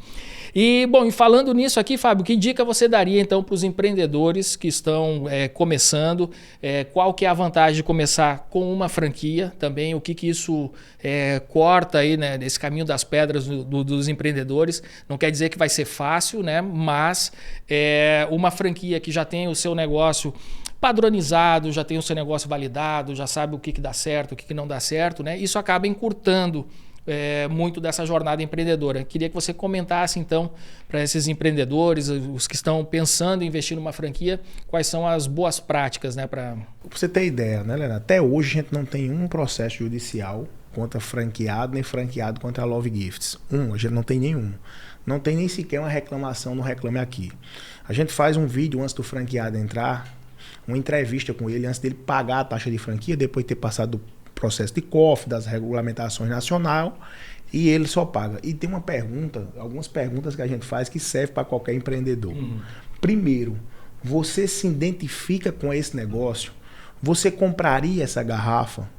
E, bom, e falando nisso aqui, Fábio, que dica você daria então para os empreendedores que estão começando? Qual que é a vantagem de começar com uma franquia também? O que isso corta aí, né, nesse caminho das pedras dos empreendedores? Não quer dizer que vai ser fácil, né, mas uma franquia que já tem o seu negócio padronizado, já tem o seu negócio validado, já sabe o que dá certo, o que não dá certo, né? Isso acaba encurtando muito dessa jornada empreendedora. Queria que você comentasse, então, para esses empreendedores, os que estão pensando em investir numa franquia, quais são as boas práticas, né? Pra você ter ideia, né, Leonardo? Até hoje a gente não tem um processo judicial contra franqueado, nem franqueado contra a Love Gifts. A gente não tem nenhum. Não tem nem sequer uma reclamação no Reclame Aqui. A gente faz um vídeo antes do franqueado entrar, uma entrevista com ele antes dele pagar a taxa de franquia, depois de ter passado do processo de COF, das regulamentações nacionais, e ele só paga. E tem algumas perguntas que a gente faz que servem para qualquer empreendedor. Primeiro, você se identifica com esse negócio? Você compraria essa garrafa?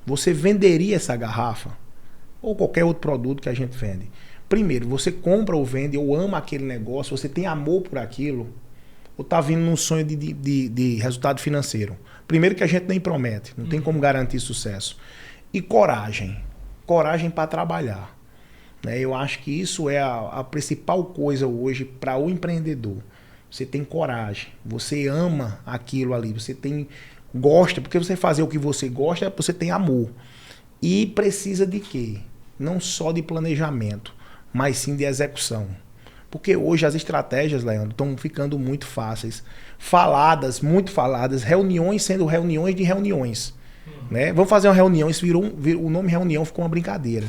Você venderia essa garrafa? ou qualquer outro produto que a gente vende. Primeiro, você compra ou vende ou ama aquele negócio, você tem amor por aquilo, ou está vindo num sonho de resultado financeiro. Primeiro que a gente nem promete, não tem como garantir sucesso. E coragem. Coragem para trabalhar. Né? Eu acho que isso é a principal coisa hoje para o empreendedor. Você tem coragem, você ama aquilo ali, você gosta, porque você fazer o que você gosta, você tem amor. E precisa de quê? Não só de planejamento, mas sim de execução. Porque hoje as estratégias, Leandro, estão ficando muito fáceis. Faladas, muito faladas, reuniões sendo reuniões de reuniões. Né? Vamos fazer uma reunião, isso o nome reunião ficou uma brincadeira.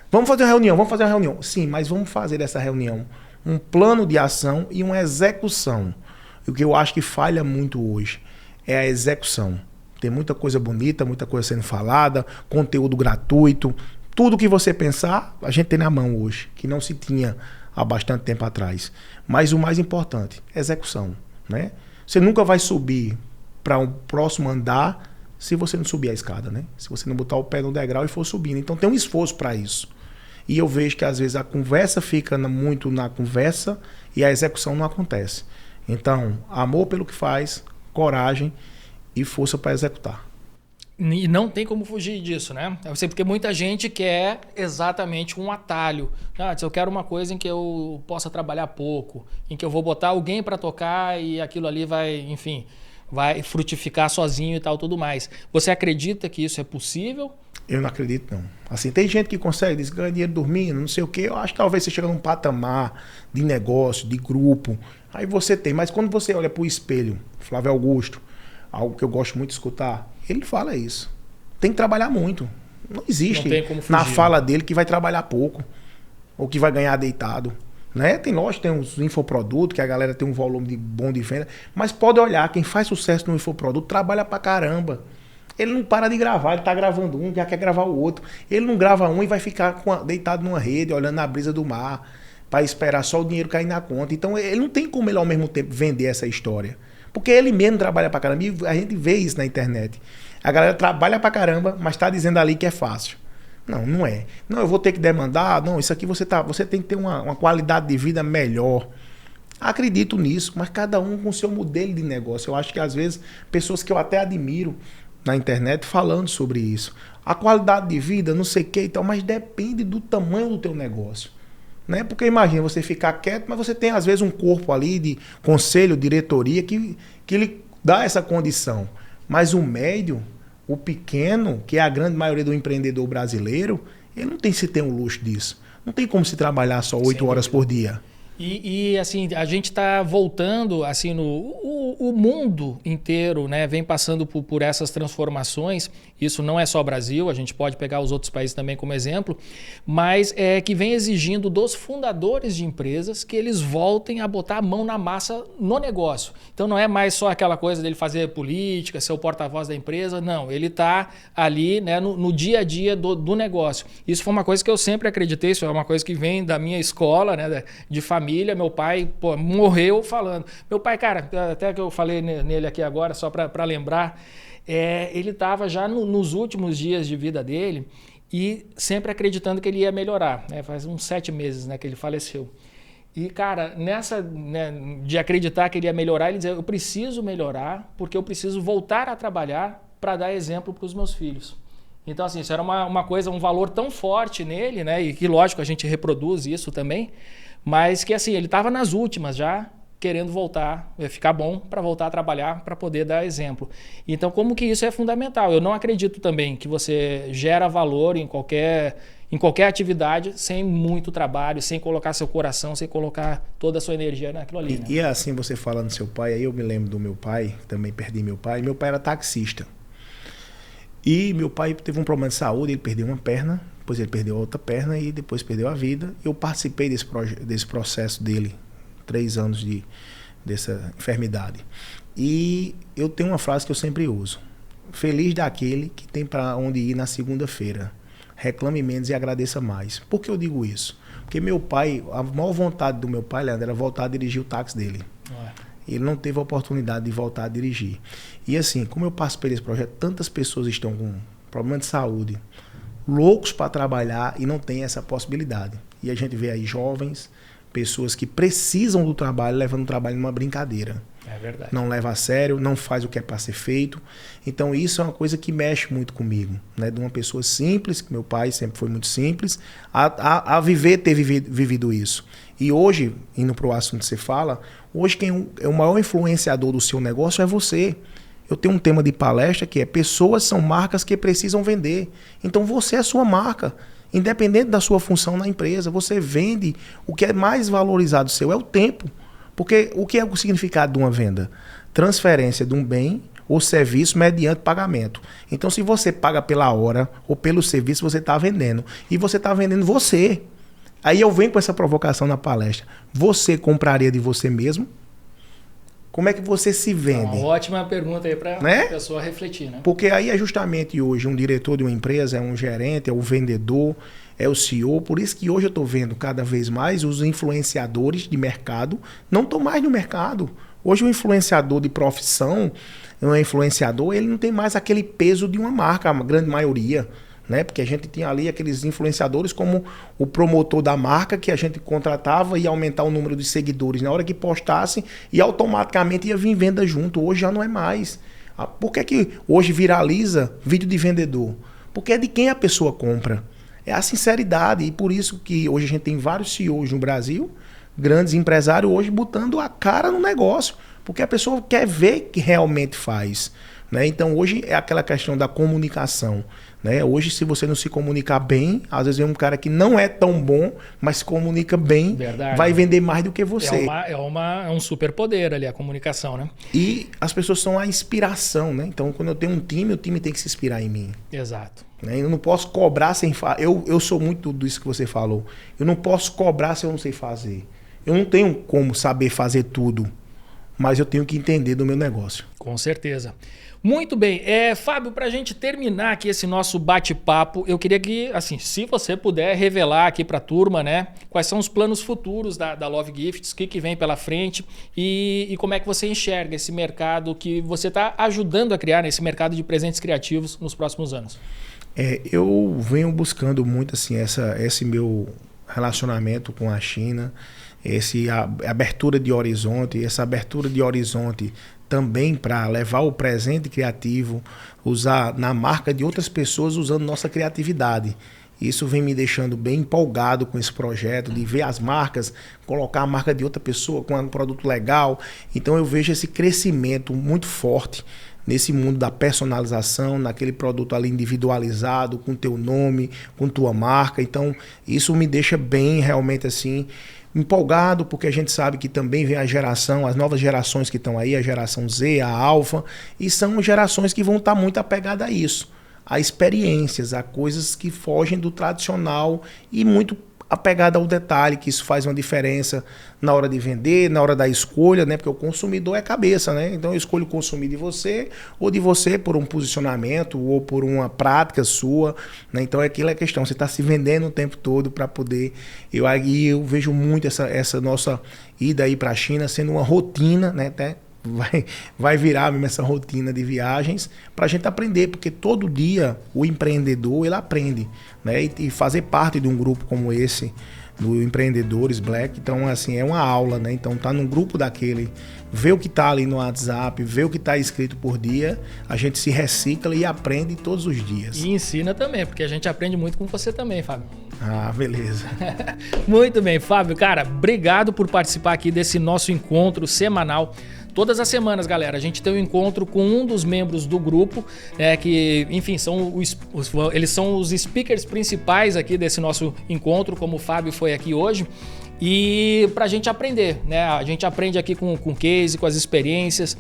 Vamos fazer uma reunião. Sim, mas vamos fazer dessa reunião um plano de ação e uma execução. E o que eu acho que falha muito hoje é a execução. Tem muita coisa bonita, muita coisa sendo falada, conteúdo gratuito. Tudo que você pensar, a gente tem na mão hoje, que não se tinha há bastante tempo atrás. Mas o mais importante, execução. Né? Você nunca vai subir para um próximo andar se você não subir a escada. Né? Se você não botar o pé no degrau e for subindo. Então tem um esforço para isso. E eu vejo que às vezes a conversa fica muito na conversa e a execução não acontece. Então, amor pelo que faz, coragem e força para executar. E não tem como fugir disso, né? Porque muita gente quer exatamente um atalho. Eu quero uma coisa em que eu possa trabalhar pouco, em que eu vou botar alguém para tocar e aquilo ali vai, enfim, vai frutificar sozinho e tal, tudo mais. Você acredita que isso é possível? Eu não acredito, não. Assim, tem gente que consegue, ganha dinheiro dormindo, não sei o quê. Eu acho que talvez você chega num patamar de negócio, de grupo. Aí você tem. Mas quando você olha pro espelho, Flávio Augusto, algo que eu gosto muito de escutar, ele fala isso. Tem que trabalhar muito. Não existe na fala dele que vai trabalhar pouco. Ou que vai ganhar deitado. Né? Tem lógico, tem uns infoprodutos, que a galera tem um volume bom de venda. Mas pode olhar, quem faz sucesso no infoproduto trabalha pra caramba. Ele não para de gravar, ele tá gravando um, já quer gravar o outro. Ele não grava um e vai ficar deitado numa rede, olhando na brisa do mar, para esperar só o dinheiro cair na conta. Então ele não tem como ele ao mesmo tempo vender essa história. Porque ele mesmo trabalha pra caramba, e a gente vê isso na internet. A galera trabalha pra caramba, mas tá dizendo ali que é fácil. Não, não é. Não, eu vou ter que demandar, não, isso aqui você tem que ter uma qualidade de vida melhor. Acredito nisso, mas cada um com o seu modelo de negócio. Eu acho que às vezes, pessoas que eu até admiro na internet falando sobre isso. A qualidade de vida, não sei o que e tal, mas depende do tamanho do teu negócio. Né? Porque imagina você ficar quieto, mas você tem às vezes um corpo ali de conselho, diretoria, que lhe dá essa condição. Mas o médio, o pequeno, que é a grande maioria do empreendedor brasileiro, ele não tem se ter um luxo disso. Não tem como se trabalhar só 8 horas por dia. E assim, a gente está voltando, assim, o mundo inteiro, né, vem passando por essas transformações. Isso não é só o Brasil, a gente pode pegar os outros países também como exemplo, mas é que vem exigindo dos fundadores de empresas que eles voltem a botar a mão na massa no negócio. Então não é mais só aquela coisa dele fazer política, ser o porta-voz da empresa, não. Ele está ali, né, no dia a dia do negócio. Isso foi uma coisa que eu sempre acreditei, isso é uma coisa que vem da minha escola, né, de família. Meu pai morreu falando. Meu pai, cara, até que eu falei nele aqui agora, só para lembrar, ele estava já nos últimos dias de vida dele e sempre acreditando que ele ia melhorar. Né? Faz uns 7 meses, né, que ele faleceu. E, cara, nessa, né, de acreditar que ele ia melhorar, ele dizia, eu preciso melhorar porque eu preciso voltar a trabalhar para dar exemplo para os meus filhos. Então, assim, isso era uma coisa, um valor tão forte nele, né, e que, lógico, a gente reproduz isso também, mas que assim, ele estava nas últimas já, querendo voltar, ficar bom para voltar a trabalhar, para poder dar exemplo. Então, como que isso é fundamental? Eu não acredito também que você gera valor em qualquer atividade sem muito trabalho, sem colocar seu coração, sem colocar toda a sua energia naquilo ali. Né? E assim, você fala no seu pai, aí eu me lembro do meu pai, também perdi meu pai. Meu pai era taxista. E meu pai teve um problema de saúde, ele perdeu uma perna, depois ele perdeu a outra perna e depois perdeu a vida. Eu participei desse processo dele, 3 anos dessa enfermidade. E eu tenho uma frase que eu sempre uso. Feliz daquele que tem para onde ir na segunda-feira. Reclame menos e agradeça mais. Por que eu digo isso? Porque meu pai, a maior vontade do meu pai, Leandro, era voltar a dirigir o táxi dele. Ele não teve a oportunidade de voltar a dirigir. E assim, como eu participei desse projeto, tantas pessoas estão com problema de saúde, loucos para trabalhar e não tem essa possibilidade. E a gente vê aí jovens, pessoas que precisam do trabalho, levando o trabalho numa brincadeira. É verdade. Não leva a sério, não faz o que é para ser feito. Então isso é uma coisa que mexe muito comigo, né? De uma pessoa simples, que meu pai sempre foi muito simples, ter vivido isso. E hoje, indo para o assunto que você fala, hoje quem é o maior influenciador do seu negócio é você. Eu tenho um tema de palestra que é: pessoas são marcas que precisam vender. Então você é a sua marca. Independente da sua função na empresa, você vende. O que é mais valorizado seu é o tempo. Porque o que é o significado de uma venda? Transferência de um bem ou serviço mediante pagamento. Então, se você paga pela hora ou pelo serviço, você está vendendo. E você está vendendo você. Aí eu venho com essa provocação na palestra. Você compraria de você mesmo? Como é que você se vende? Uma ótima pergunta aí para a pessoa refletir, né? Porque aí é justamente hoje um diretor de uma empresa, é um gerente, é o vendedor, é o CEO. Por isso que hoje eu estou vendo cada vez mais os influenciadores de mercado não estão mais no mercado. Hoje o influenciador de profissão, um influenciador, ele não tem mais aquele peso de uma marca, a grande maioria. Né? Porque a gente tinha ali aqueles influenciadores como o promotor da marca, que a gente contratava e aumentar o número de seguidores na hora que postasse e automaticamente ia vir venda junto. Hoje já não é mais. Por que hoje viraliza vídeo de vendedor? Porque é de quem a pessoa compra. É a sinceridade. E por isso que hoje a gente tem vários CEOs no Brasil, grandes empresários hoje botando a cara no negócio, porque a pessoa quer ver que realmente faz. Né? Então hoje é aquela questão da comunicação. Né? Hoje, se você não se comunicar bem, às vezes vem um cara que não é tão bom, mas se comunica bem, verdade, vai vender mais do que você. É um superpoder ali, a comunicação, né? E as pessoas são a inspiração, né? Então, quando eu tenho um time, o time tem que se inspirar em mim. Exato. Né? Eu não posso cobrar sem fazer. Eu sou muito disso que você falou. Eu não posso cobrar se eu não sei fazer. Eu não tenho como saber fazer tudo, mas eu tenho que entender do meu negócio. Com certeza. Muito bem. Fábio, para a gente terminar aqui esse nosso bate-papo, eu queria que, assim, se você puder revelar aqui para a turma, né, quais são os planos futuros da Love Gifts, o que vem pela frente e como é que você enxerga esse mercado que você está ajudando a criar, né, esse mercado de presentes criativos nos próximos anos. Eu venho buscando muito assim, esse meu relacionamento com a China, a abertura de horizonte, essa abertura de horizonte também para levar o presente criativo, usar na marca de outras pessoas usando nossa criatividade. Isso vem me deixando bem empolgado com esse projeto, de ver as marcas, colocar a marca de outra pessoa com um produto legal. Então eu vejo esse crescimento muito forte nesse mundo da personalização, naquele produto ali individualizado, com teu nome, com tua marca. Então isso me deixa bem realmente assim empolgado, porque a gente sabe que também vem as novas gerações que estão aí, a geração Z, a Alpha, e são gerações que vão estar muito apegadas a isso, a experiências, a coisas que fogem do tradicional e muito apegada ao detalhe, que isso faz uma diferença na hora de vender, na hora da escolha, né? Porque o consumidor é cabeça, né? Então eu escolho consumir de você ou de você por um posicionamento ou por uma prática sua, né? Então aquilo é a questão, você está se vendendo o tempo todo para poder... Eu vejo muito essa nossa ida aí para a China sendo uma rotina, né? Até vai virar mesmo essa rotina de viagens para a gente aprender, porque todo dia o empreendedor ele aprende, né? E fazer parte de um grupo como esse do Empreendedores Black, então assim, é uma aula, né? Então tá num grupo daquele, vê o que tá ali no WhatsApp, vê o que tá escrito por dia, a gente se recicla e aprende todos os dias. E ensina também, porque a gente aprende muito com você também, Fábio. Ah, beleza. Muito bem, Fábio, cara, obrigado por participar aqui desse nosso encontro semanal. Todas as semanas, galera, a gente tem um encontro com um dos membros do grupo, que, enfim, eles são os speakers principais aqui desse nosso encontro, como o Fábio foi aqui hoje. E para a gente aprender, né? A gente aprende aqui com o case, com as experiências,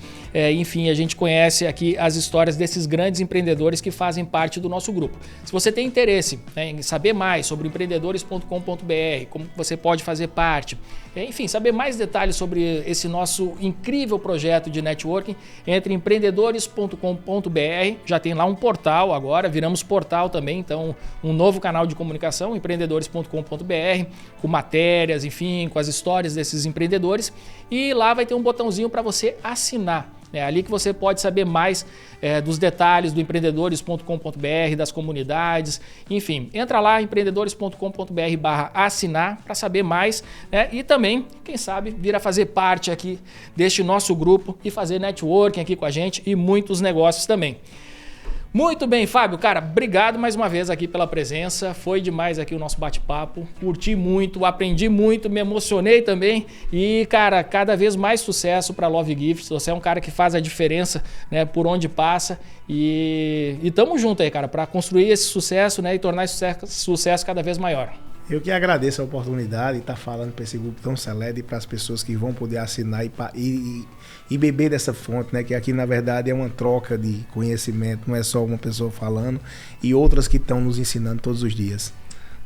enfim, a gente conhece aqui as histórias desses grandes empreendedores que fazem parte do nosso grupo. Se você tem interesse, né, em saber mais sobre empreendedores.com.br, como você pode fazer parte, enfim, saber mais detalhes sobre esse nosso incrível projeto de networking, entre em empreendedores.com.br, já tem lá um portal agora, viramos portal também, então um novo canal de comunicação, empreendedores.com.br, com matérias, enfim, com as histórias desses empreendedores, e lá vai ter um botãozinho para você assinar. É ali que você pode saber mais dos detalhes do empreendedores.com.br, das comunidades, enfim. Entra lá, empreendedores.com.br/assinar para saber mais, né? E também, quem sabe, vir a fazer parte aqui deste nosso grupo e fazer networking aqui com a gente e muitos negócios também. Muito bem, Fábio, cara, obrigado mais uma vez aqui pela presença, foi demais aqui o nosso bate-papo, curti muito, aprendi muito, me emocionei também e, cara, cada vez mais sucesso para Love Gifts, você é um cara que faz a diferença, né, por onde passa e tamo junto aí, cara, para construir esse sucesso, né, e tornar esse sucesso cada vez maior. Eu que agradeço a oportunidade de estar falando para esse grupo tão seleto e para as pessoas que vão poder assinar e beber dessa fonte, né? Que aqui, na verdade, é uma troca de conhecimento, não é só uma pessoa falando e outras que estão nos ensinando todos os dias.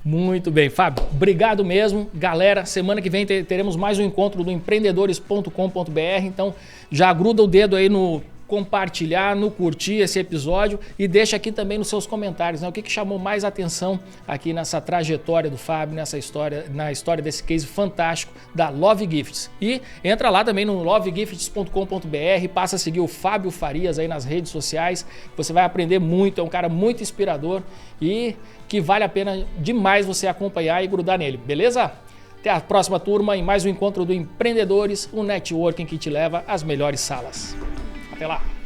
Muito bem, Fábio. Obrigado mesmo. Galera, semana que vem teremos mais um encontro do empreendedores.com.br, então já gruda o dedo aí no compartilhar, no curtir esse episódio e deixa aqui também nos seus comentários, né? O que chamou mais atenção aqui nessa trajetória do Fábio, na história desse case fantástico da Love Gifts. E entra lá também no lovegifts.com.br, passa a seguir o Fábio Farias aí nas redes sociais, você vai aprender muito, é um cara muito inspirador e que vale a pena demais você acompanhar e grudar nele, beleza? Até a próxima turma em mais um encontro do Empreendedores, um networking que te leva às melhores salas. Até lá!